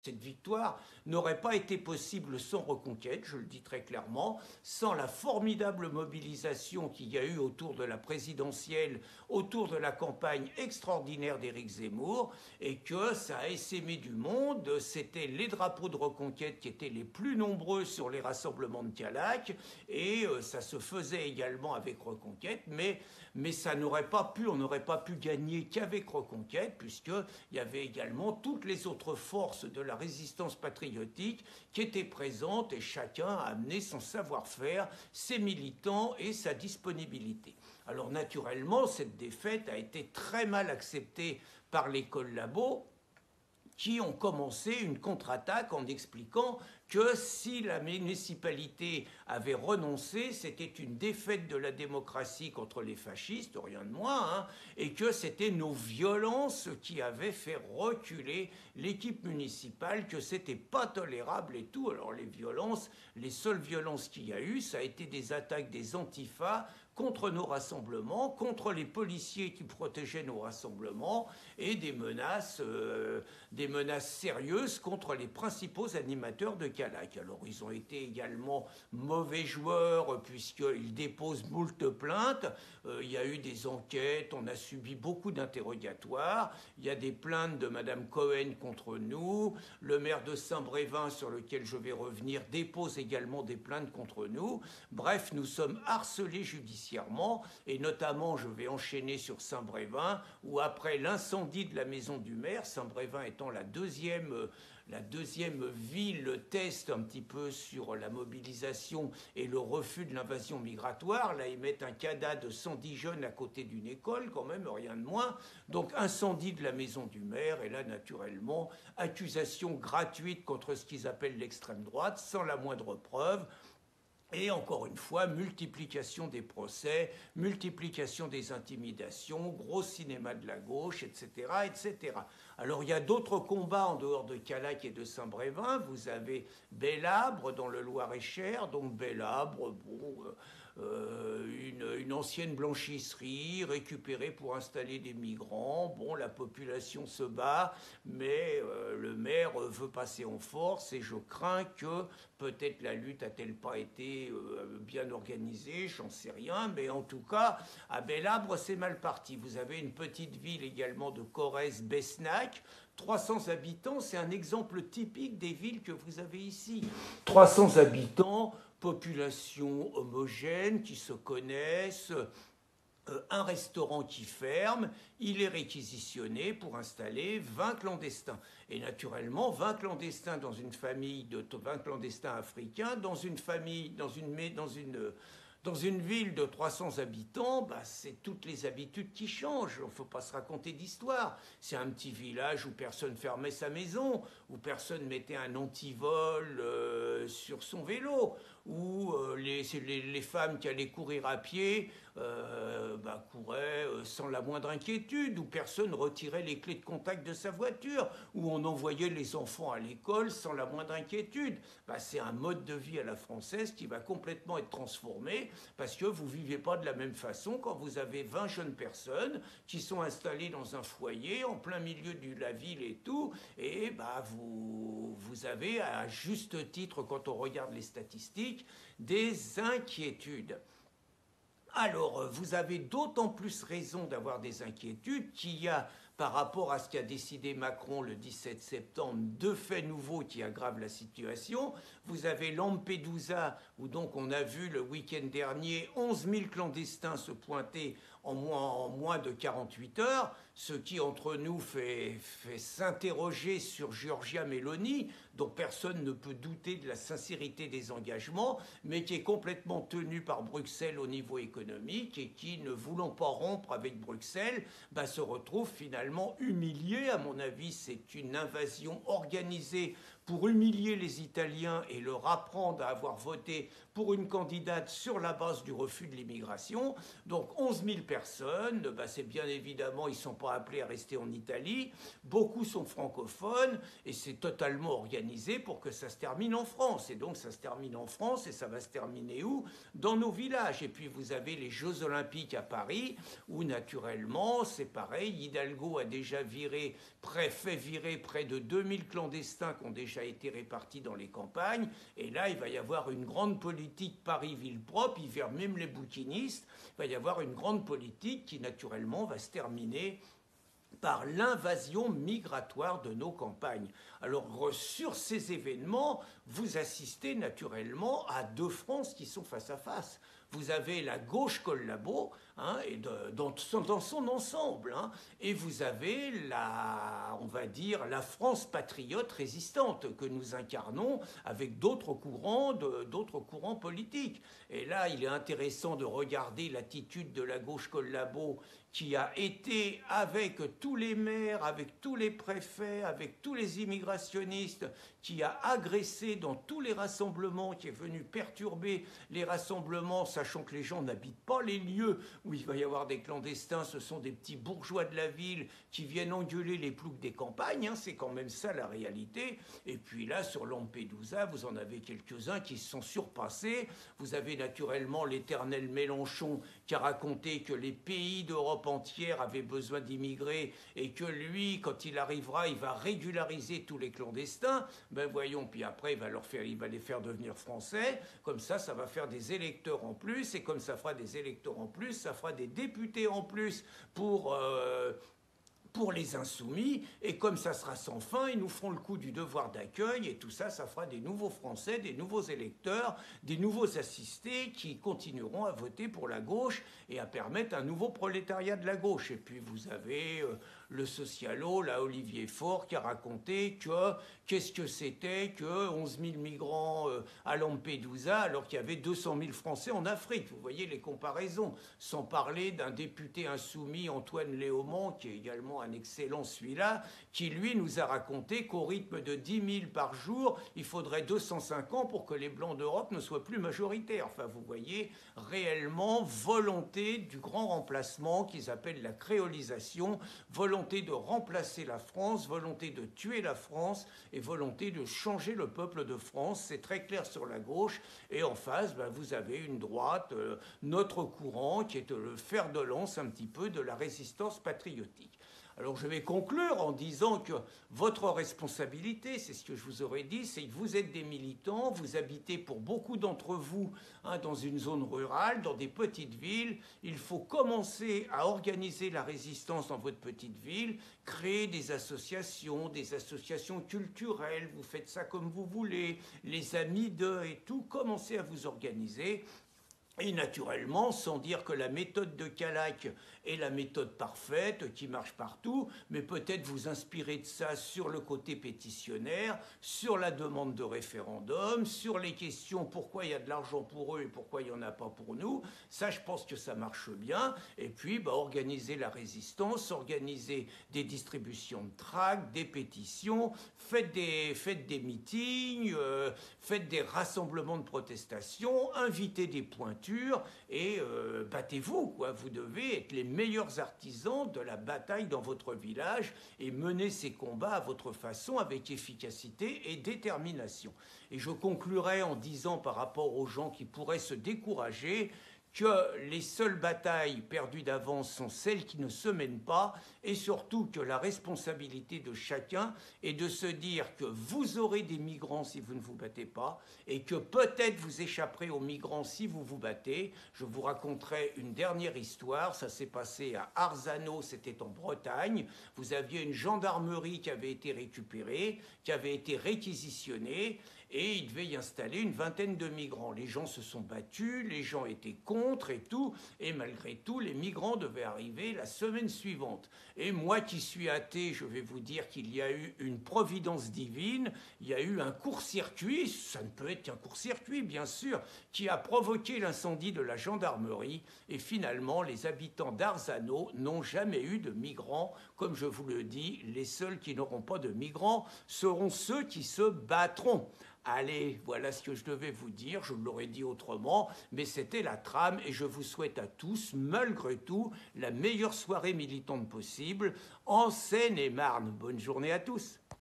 Cette victoire n'aurait pas été possible sans Reconquête, je le dis très clairement, sans la formidable mobilisation qu'il y a eu autour de la présidentielle, autour de la campagne extraordinaire d'Éric Zemmour, et que ça a essaimé du monde. C'était les drapeaux de Reconquête qui étaient les plus nombreux sur les rassemblements de Calac, et ça se faisait également avec Reconquête, mais ça n'aurait pas pu, on n'aurait pas pu gagner qu'avec Reconquête, puisqu'il y avait également toutes les autres forces de la résistance patriotique qui étaient présentes et chacun a amené son savoir-faire, ses militants et sa disponibilité. Alors naturellement, cette défaite a été très mal acceptée par l'école Labo, qui ont commencé une contre-attaque en expliquant que si la municipalité avait renoncé, c'était une défaite de la démocratie contre les fascistes, rien de moins, hein, et que c'était nos violences qui avaient fait reculer l'équipe municipale, que c'était pas tolérable et tout. Alors les violences, les seules violences qu'il y a eu, ça a été des attaques des antifas contre nos rassemblements, contre les policiers qui protégeaient nos rassemblements et des menaces sérieuses contre les principaux animateurs de Calac. Alors ils ont été également mauvais joueurs puisqu'ils déposent moult plaintes. Il y a eu des enquêtes, on a subi beaucoup d'interrogatoires. Il y a des plaintes de Madame Cohen contre nous. Le maire de Saint-Brévin, sur lequel je vais revenir, dépose également des plaintes contre nous. Bref, nous sommes harcelés judiciairement et notamment, je vais enchaîner sur Saint-Brévin, où après l'incendie de la maison du maire, Saint-Brévin étant la deuxième ville test un petit peu sur la mobilisation et le refus de l'invasion migratoire. Là, ils mettent un CADA de 110 jeunes à côté d'une école, quand même, rien de moins. Donc, incendie de la maison du maire, et là, naturellement, accusation gratuite contre ce qu'ils appellent l'extrême droite, sans la moindre preuve. Et encore une fois, multiplication des procès, multiplication des intimidations, gros cinéma de la gauche, etc., etc. Alors il y a d'autres combats en dehors de Calac et de Saint-Brévin. Vous avez Belabre dans le Loir-et-Cher, donc Belabre, bon, une ancienne blanchisserie récupérée pour installer des migrants. Bon, la population se bat, mais le maire veut passer en force et je crains que peut-être la lutte a-t-elle pas été bien organisée, j'en sais rien, mais en tout cas, à Belabre, c'est mal parti. Vous avez une petite ville également de Corrèze-Besnac, 300 habitants, c'est un exemple typique des villes que vous avez ici. 300 habitants, population homogène, qui se connaissent, un restaurant qui ferme, il est réquisitionné pour installer 20 clandestins. Et naturellement, 20 clandestins dans une famille de 20 clandestins africains, dans une famille, dans une ville de 300 habitants, bah, c'est toutes les habitudes qui changent. Il ne faut pas se raconter d'histoire. C'est un petit village où personne fermait sa maison, où personne mettait un antivol sur son vélo, où les femmes qui allaient courir à pied couraient sans la moindre inquiétude, où personne retirait les clés de contact de sa voiture, où on envoyait les enfants à l'école sans la moindre inquiétude. Bah, c'est un mode de vie à la française qui va complètement être transformé parce que vous ne vivez pas de la même façon quand vous avez 20 jeunes personnes qui sont installées dans un foyer en plein milieu de la ville et tout, et bah, vous avez à juste titre, quand on regarde les statistiques, des inquiétudes. Alors, vous avez d'autant plus raison d'avoir des inquiétudes qu'il y a, par rapport à ce qu'a décidé Macron le 17 septembre, deux faits nouveaux qui aggravent la situation. Vous avez Lampedusa, où donc on a vu le week-end dernier 11 000 clandestins se pointer en moins de 48 heures, ce qui, entre nous, fait s'interroger sur Giorgia Meloni, dont personne ne peut douter de la sincérité des engagements, mais qui est complètement tenue par Bruxelles au niveau économique et qui, ne voulant pas rompre avec Bruxelles, se retrouve finalement humiliée. À mon avis, c'est une invasion organisée pour humilier les Italiens et leur apprendre à avoir voté pour une candidate sur la base du refus de l'immigration. Donc 11 000 personnes, bah, c'est bien évidemment, ils ne sont pas appelés à rester en Italie. Beaucoup sont francophones et c'est totalement organisé pour que ça se termine en France. Et donc ça se termine en France et ça va se terminer où? Dans nos villages. Et puis vous avez les Jeux Olympiques à Paris où naturellement c'est pareil. Hidalgo a déjà fait virer près de 2000 clandestins qui ont déjà été répartis dans les campagnes. Et là, il va y avoir une grande politique Paris-Ville propre. Il vers même les bouquinistes. Il va y avoir une grande politique qui naturellement va se terminer par l'invasion migratoire de nos campagnes. Alors sur ces événements, vous assistez naturellement à deux France qui sont face à face. Vous avez la gauche collabo, dans son ensemble, et vous avez on va dire, la France patriote résistante que nous incarnons avec d'autres courants politiques. Et là, il est intéressant de regarder l'attitude de la gauche collabo qui a été avec tous les maires, avec tous les préfets, avec tous les immigrationnistes, qui a agressé dans tous les rassemblements, qui est venu perturber les rassemblements, sachant que les gens n'habitent pas les lieux où il va y avoir des clandestins, ce sont des petits bourgeois de la ville qui viennent engueuler les ploucs des campagnes, c'est quand même ça la réalité. Et puis là, sur Lampedusa, vous en avez quelques-uns qui se sont surpassés. Vous avez naturellement l'éternel Mélenchon qui a raconté que les pays d'Europe entière avaient besoin d'immigrés et que lui, quand il arrivera, il va régulariser tous les clandestins. Ben voyons, puis après, il va les faire devenir français. Comme ça va faire des électeurs en plus. Et comme ça fera des électeurs en plus, ça fera des députés en plus pour les insoumis, et comme ça sera sans fin, ils nous feront le coup du devoir d'accueil, et tout ça, ça fera des nouveaux Français, des nouveaux électeurs, des nouveaux assistés qui continueront à voter pour la gauche et à permettre un nouveau prolétariat de la gauche. Et puis vous avez le socialo, là, Olivier Faure, qui a raconté qu'est-ce que c'était que 11 000 migrants à Lampedusa, alors qu'il y avait 200 000 Français en Afrique. Vous voyez les comparaisons, sans parler d'un député insoumis, Antoine Léaumont, qui est également un excellent celui-là, qui lui nous a raconté qu'au rythme de 10 000 par jour, il faudrait 205 ans pour que les Blancs d'Europe ne soient plus majoritaires. Enfin, vous voyez, réellement, volonté du grand remplacement qu'ils appellent la créolisation, volonté de remplacer la France, volonté de tuer la France et volonté de changer le peuple de France. C'est très clair sur la gauche. Et en face, vous avez une droite, notre courant, qui est le fer de lance un petit peu de la résistance patriotique. Alors je vais conclure en disant que votre responsabilité, c'est ce que je vous aurais dit, c'est que vous êtes des militants, vous habitez pour beaucoup d'entre vous dans une zone rurale, dans des petites villes. Il faut commencer à organiser la résistance dans votre petite ville, créer des associations culturelles, vous faites ça comme vous voulez, les amis d'eux et tout, commencez à vous organiser. Et naturellement, sans dire que la méthode de Calac est la méthode parfaite qui marche partout, mais peut-être vous inspirer de ça sur le côté pétitionnaire, sur la demande de référendum, sur les questions pourquoi il y a de l'argent pour eux et pourquoi il n'y en a pas pour nous. Ça, je pense que ça marche bien. Et puis, organiser la résistance, organiser des distributions de tracts, des pétitions, faites des meetings, faites des rassemblements de protestation, invitez des pointures, et battez-vous, quoi. Vous devez être les meilleurs artisans de la bataille dans votre village et mener ces combats à votre façon avec efficacité et détermination. Et je conclurai en disant par rapport aux gens qui pourraient se décourager que les seules batailles perdues d'avance sont celles qui ne se mènent pas, et surtout que la responsabilité de chacun est de se dire que vous aurez des migrants si vous ne vous battez pas, et que peut-être vous échapperez aux migrants si vous vous battez. Je vous raconterai une dernière histoire, ça s'est passé à Arzano, c'était en Bretagne. Vous aviez une gendarmerie qui avait été récupérée, qui avait été réquisitionnée, et il devait y installer une vingtaine de migrants. Les gens se sont battus, les gens étaient contre et tout, et malgré tout, les migrants devaient arriver la semaine suivante. Et moi qui suis athée, je vais vous dire qu'il y a eu une providence divine, il y a eu un court-circuit, ça ne peut être qu'un court-circuit bien sûr, qui a provoqué l'incendie de la gendarmerie, et finalement les habitants d'Arzano n'ont jamais eu de migrants. Comme je vous le dis, les seuls qui n'auront pas de migrants seront ceux qui se battront. Allez, voilà ce que je devais vous dire, je l'aurais dit autrement, mais c'était la trame et je vous souhaite à tous, malgré tout, la meilleure soirée militante possible en Seine-et-Marne. Bonne journée à tous.